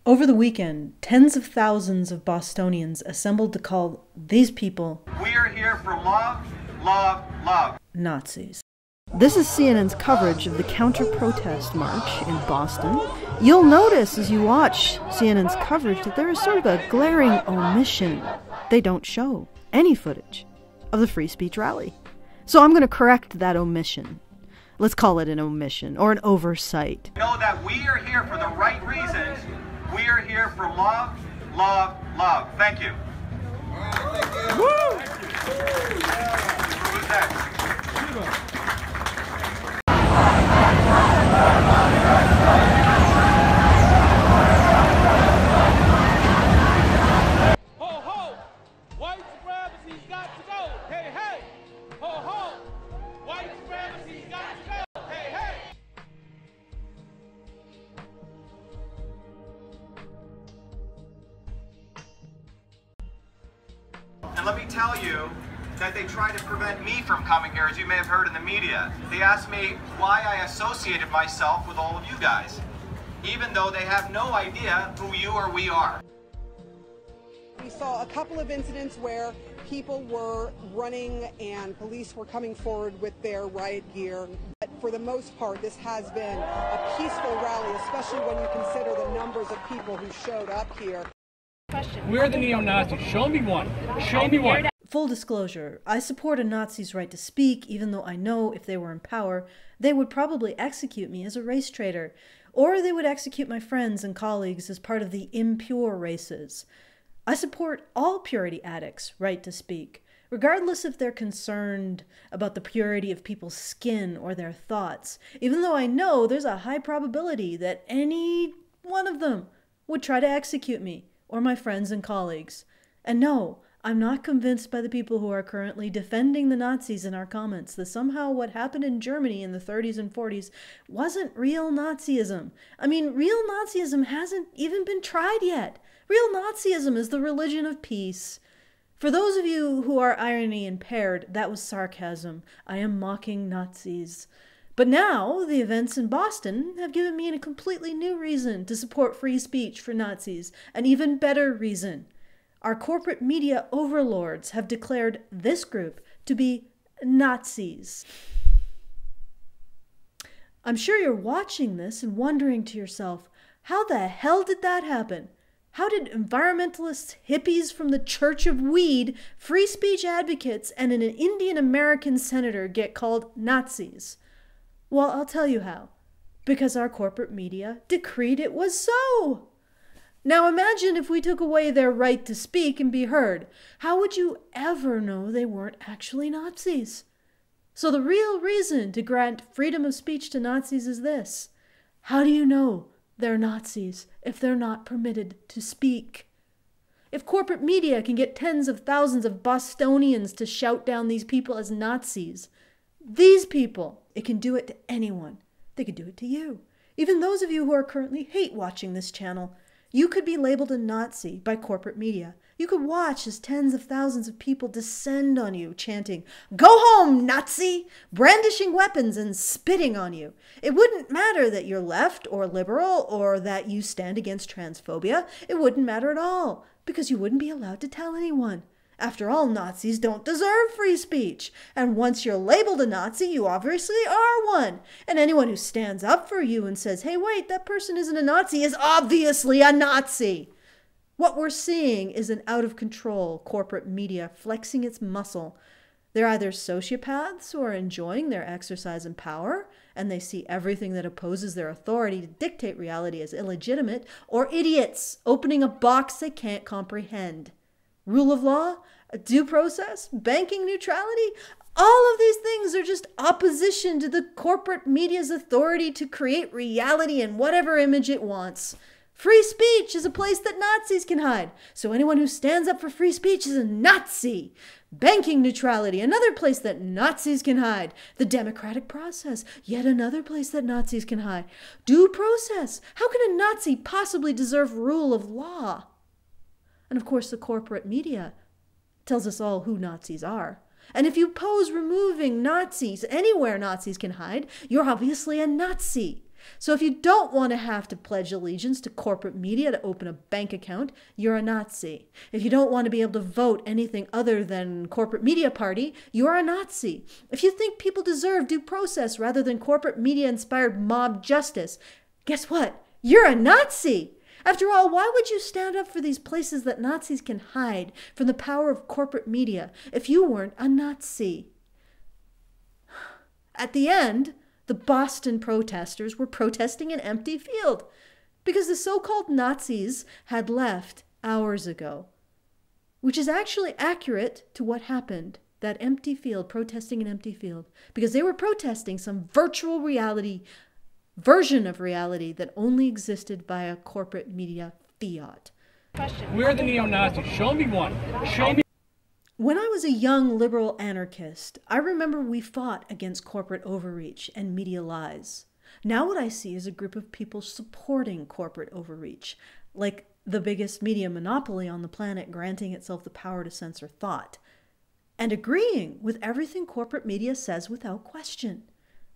Over the weekend, tens of thousands of Bostonians assembled to call these people "We are here for love, love, love" Nazis. This is CNN's coverage of the counter-protest march in Boston. You'll notice as you watch CNN's coverage that there is sort of a glaring omission. They don't show any footage of the free speech rally. So I'm going to correct that omission. Let's call it an omission or an oversight. Know that we are here for the right reasons. We are here for love, love, love. Thank you. Woo! Who's next? Ho ho! White supremacy's got to go! Hey hey! Ho ho! White supremacy's got to go! Hey hey! And let me tell you that they tried to prevent me from coming here, as you may have heard in the media. They asked me why I associated myself with all of you guys, even though they have no idea who you or we are. We saw a couple of incidents where people were running and police were coming forward with their riot gear. But for the most part, this has been a peaceful rally, especially when you consider the numbers of people who showed up here. We're the neo-Nazis. Show me one. Show me one. Full disclosure, I support a Nazi's right to speak, even though I know if they were in power, they would probably execute me as a race traitor, or they would execute my friends and colleagues as part of the impure races. I support all purity addicts' right to speak, regardless if they're concerned about the purity of people's skin or their thoughts, even though I know there's a high probability that any one of them would try to execute me or my friends and colleagues. And no, I'm not convinced by the people who are currently defending the Nazis in our comments that somehow what happened in Germany in the 30s and 40s wasn't real Nazism. I mean, real Nazism hasn't even been tried yet. Real Nazism is the religion of peace. For those of you who are irony impaired, that was sarcasm. I am mocking Nazis. But now, the events in Boston have given me a completely new reason to support free speech for Nazis, an even better reason. Our corporate media overlords have declared this group to be Nazis. I'm sure you're watching this and wondering to yourself, how the hell did that happen? How did environmentalists, hippies from the Church of Weed, free speech advocates, and an Indian American senator get called Nazis? Well, I'll tell you how. Because our corporate media decreed it was so. Now imagine if we took away their right to speak and be heard. How would you ever know they weren't actually Nazis? So the real reason to grant freedom of speech to Nazis is this. How do you know they're Nazis if they're not permitted to speak? If corporate media can get tens of thousands of Bostonians to shout down these people as Nazis, these people, it can do it to anyone. They could do it to you. Even those of you who are currently hate watching this channel, you could be labeled a Nazi by corporate media. You could watch as tens of thousands of people descend on you, chanting, "Go home, Nazi!" brandishing weapons and spitting on you. It wouldn't matter that you're left or liberal or that you stand against transphobia. It wouldn't matter at all, because you wouldn't be allowed to tell anyone. After all, Nazis don't deserve free speech. And once you're labeled a Nazi, you obviously are one. And anyone who stands up for you and says, hey, wait, that person isn't a Nazi, is obviously a Nazi. What we're seeing is an out-of-control corporate media flexing its muscle. They're either sociopaths who are enjoying their exercise in power, and they see everything that opposes their authority to dictate reality as illegitimate, or idiots opening a box they can't comprehend. Rule of law, due process, banking neutrality, all of these things are just opposition to the corporate media's authority to create reality in whatever image it wants. Free speech is a place that Nazis can hide, so anyone who stands up for free speech is a Nazi. Banking neutrality, another place that Nazis can hide. The democratic process, yet another place that Nazis can hide. Due process, how can a Nazi possibly deserve rule of law? And of course, the corporate media tells us all who Nazis are. And if you pose removing Nazis anywhere Nazis can hide, you're obviously a Nazi. So if you don't want to have to pledge allegiance to corporate media to open a bank account, you're a Nazi. If you don't want to be able to vote anything other than corporate media party, you're a Nazi. If you think people deserve due process rather than corporate media-inspired mob justice, guess what? You're a Nazi. After all, why would you stand up for these places that Nazis can hide from the power of corporate media if you weren't a Nazi? At the end, the Boston protesters were protesting an empty field because the so-called Nazis had left hours ago, which is actually accurate to what happened. That empty field, protesting an empty field, because they were protesting some virtual reality, version of reality that only existed via corporate media fiat. We're the neo-Nazis. Show me one. Show me. When I was a young liberal anarchist, I remember we fought against corporate overreach and media lies. Now what I see is a group of people supporting corporate overreach, like the biggest media monopoly on the planet granting itself the power to censor thought, and agreeing with everything corporate media says without question.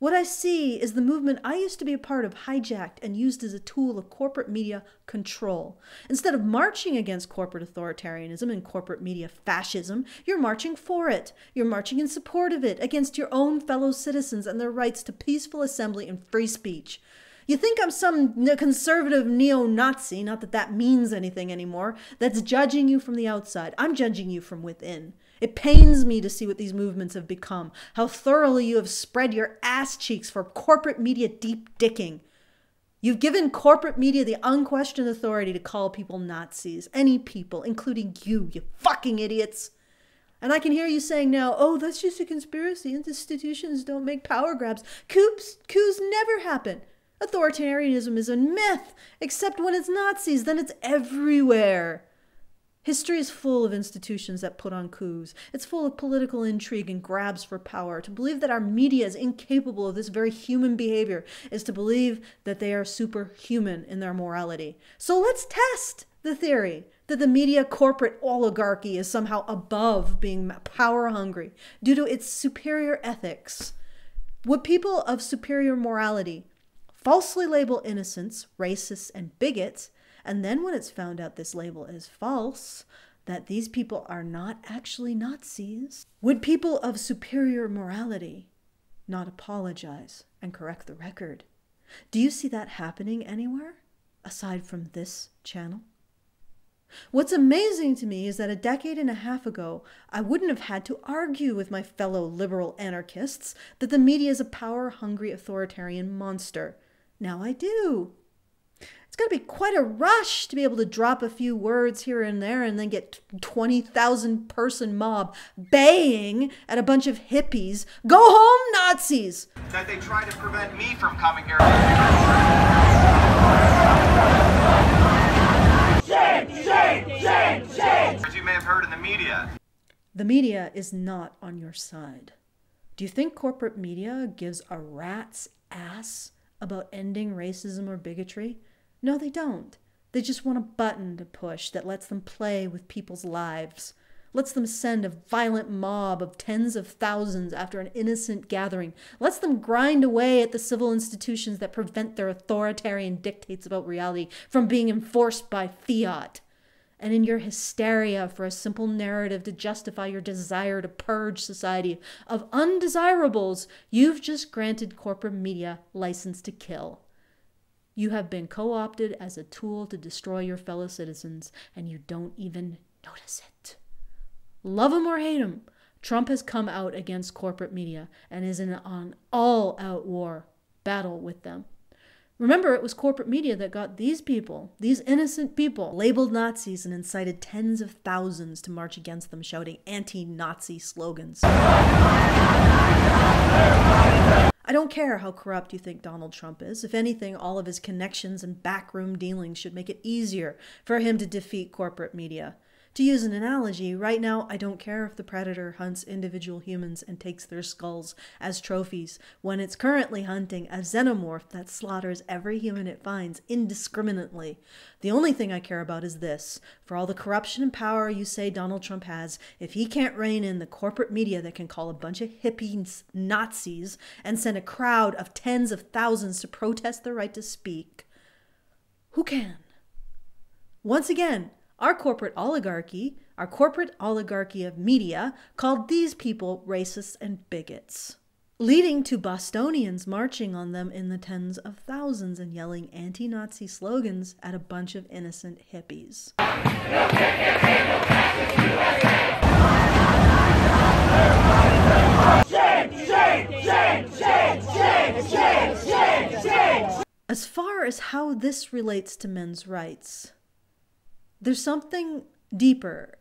What I see is the movement I used to be a part of hijacked and used as a tool of corporate media control. Instead of marching against corporate authoritarianism and corporate media fascism, you're marching for it. You're marching in support of it, against your own fellow citizens and their rights to peaceful assembly and free speech. You think I'm some conservative neo-Nazi, not that that means anything anymore, that's judging you from the outside. I'm judging you from within. It pains me to see what these movements have become, how thoroughly you have spread your ass cheeks for corporate media deep dicking. You've given corporate media the unquestioned authority to call people Nazis, any people, including you fucking idiots. And I can hear you saying now, oh, that's just a conspiracy. Institutions don't make power grabs. Coups never happen. Authoritarianism is a myth, except when it's Nazis, then it's everywhere. History is full of institutions that put on coups. It's full of political intrigue and grabs for power. To believe that our media is incapable of this very human behavior is to believe that they are superhuman in their morality. So let's test the theory that the media corporate oligarchy is somehow above being power hungry due to its superior ethics. Would people of superior morality falsely label innocents racists and bigots, and then when it's found out this label is false, that these people are not actually Nazis? Would people of superior morality not apologize and correct the record? Do you see that happening anywhere aside from this channel? What's amazing to me is that a decade and a half ago, I wouldn't have had to argue with my fellow liberal anarchists that the media is a power-hungry authoritarian monster. Now I do. It's going to be quite a rush to be able to drop a few words here and there and then get 20,000 person mob baying at a bunch of hippies, "Go home, Nazis!" That they try to prevent me from coming here. Shame! As you may have heard in the media. The media is not on your side. Do you think corporate media gives a rat's ass about ending racism or bigotry? No, they don't. They just want a button to push that lets them play with people's lives, lets them send a violent mob of tens of thousands after an innocent gathering, lets them grind away at the civil institutions that prevent their authoritarian dictates about reality from being enforced by fiat. And in your hysteria for a simple narrative to justify your desire to purge society of undesirables, you've just granted corporate media license to kill. You have been co-opted as a tool to destroy your fellow citizens, and you don't even notice it. Love him or hate him, Trump has come out against corporate media and is in an all-out war battle with them. Remember, it was corporate media that got these people, these innocent people, labeled Nazis and incited tens of thousands to march against them, shouting anti-Nazi slogans. I don't care how corrupt you think Donald Trump is. If anything, all of his connections and backroom dealings should make it easier for him to defeat corporate media. To use an analogy, right now I don't care if the predator hunts individual humans and takes their skulls as trophies, when it's currently hunting a xenomorph that slaughters every human it finds indiscriminately. The only thing I care about is this: for all the corruption and power you say Donald Trump has, if he can't rein in the corporate media that can call a bunch of hippies Nazis and send a crowd of tens of thousands to protest their right to speak, who can? Once again, our corporate oligarchy of media, called these people racists and bigots, leading to Bostonians marching on them in the tens of thousands and yelling anti-Nazi slogans at a bunch of innocent hippies. As far as how this relates to men's rights, there's something deeper,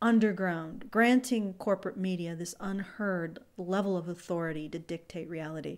underground, granting corporate media this unheard level of authority to dictate reality.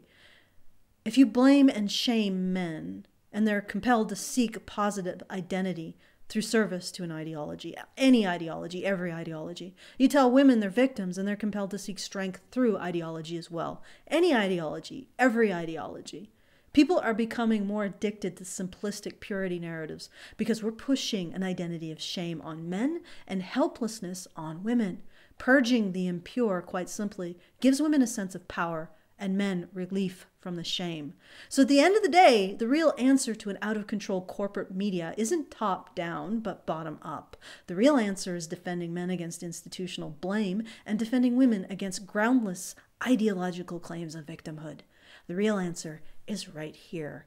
If you blame and shame men, and they're compelled to seek a positive identity through service to an ideology, any ideology, every ideology. You tell women they're victims, and they're compelled to seek strength through ideology as well. Any ideology, every ideology. People are becoming more addicted to simplistic purity narratives because we're pushing an identity of shame on men and helplessness on women. Purging the impure, quite simply, gives women a sense of power and men relief from the shame. So at the end of the day, the real answer to an out-of-control corporate media isn't top-down, but bottom-up. The real answer is defending men against institutional blame and defending women against groundless ideological claims of victimhood. The real answer is right here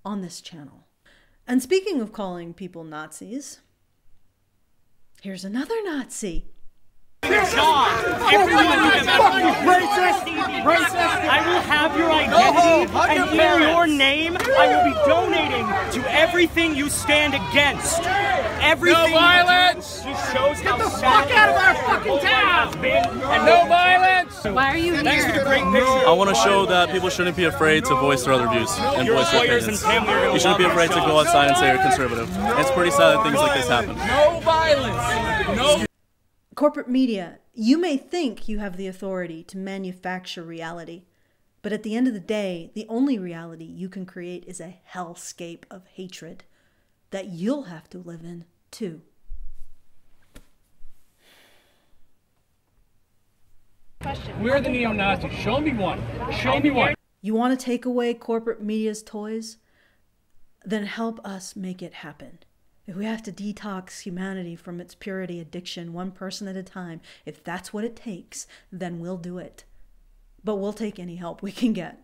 on this channel. And speaking of calling people Nazis, here's another Nazi. Everyone racist. I will have your identity and in your name, I will be donating to everything you stand against. Everything. No violence. Just shows how Get the fuck out of our fucking town. And no violence. Why are you here? Thanks for the great picture. I want to show that people shouldn't be afraid to voice their other views and voice their opinions. You shouldn't be afraid to go outside and say you're conservative. And it's pretty sad that things like this happen. No violence. No. Corporate media, you may think you have the authority to manufacture reality, but at the end of the day, the only reality you can create is a hellscape of hatred that you'll have to live in too. We're the neo-Nazis. Show me one. Show me one. You want to take away corporate media's toys? Then help us make it happen. If we have to detox humanity from its purity addiction, one person at a time, if that's what it takes, then we'll do it. But we'll take any help we can get.